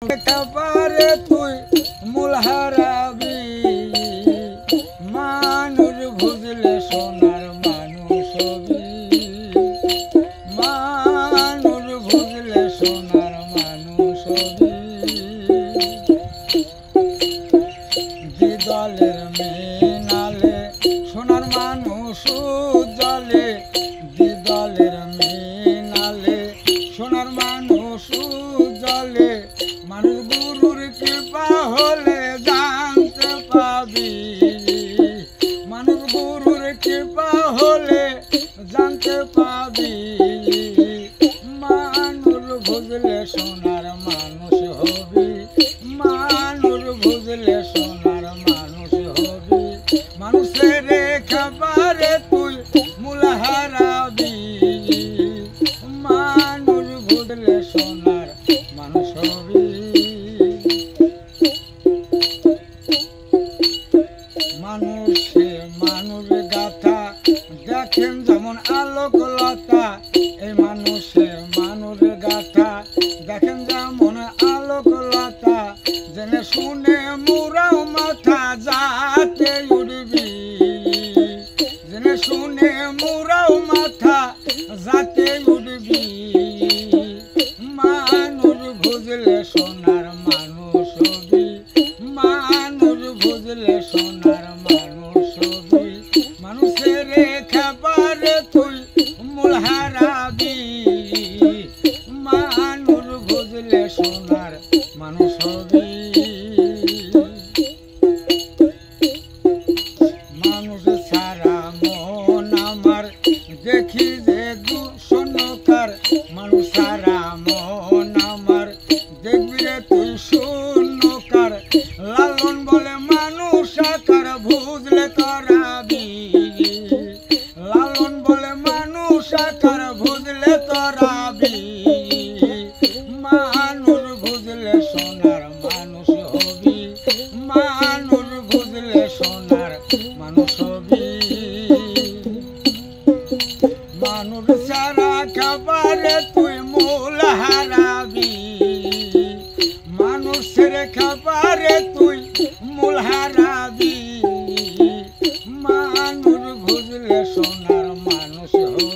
খাবারে তুই মূল হারাবি, মানুষ বুঝলে সোনার মানুষ হবি, মানুষ বুঝলে সোনার মানুষ হবি। দিদলের মেয়ে নালে সোনার মানুষ জলে, দিদলের মেয়ে নালে সোনার মানুষ জলে। মানুষ গুরুর কৃপা হলে জানতে পাবি, মানুষ গুরুর কৃপা হলে জানতে পাবি, মানুষ বুঝলে সোনার মানুষ হবি, মানুষ বুঝলে সোনার মানুষ হবি। মানুষের খাবারে তুই মূল হারাবি, মানুষ বুঝলে সোনার মানুষ হবি। মানুষে মানুষ গাথা দেখেন যেমন আলোকলতা, এই মানুষে মানুষ গাথা দেখেন যেমন আলোকলতা। জেনে শুনে মুরাও মাথা যাতে উড়বি, জেনে শুনে মুরাও মাথা যাতে উড়বি, মানুষ বুঝলে সোনার মানুষ হবি, মানুষ বুঝলে সোনার মানুষ হবি। মানুষের খাবারে তুই মূল হারাবি, মানুষ বুঝলে সোনার মানুষ হবি। মানুষ ছাড়া মন আমার দেখি যে শূন্যকার, মানুষ ছাড়া মন আমার দেখবি রে তুই শূন্যকার। লালন বলে মানুষ আকার বুঝলে তরাবি, লালন বলে মানুষ আকার বুঝলে তরাবি, মানুষ বুঝলে সোনার মানুষ হবি, মানুষ বুঝলে সোনার মানুষ হবি। মানুষ ছাড়া খাবারে তুই মূল হারাবি, মানুষের খাবারে তুই মূল হারাবি, মানুষ বুঝলে সোনার মানুষ হবি।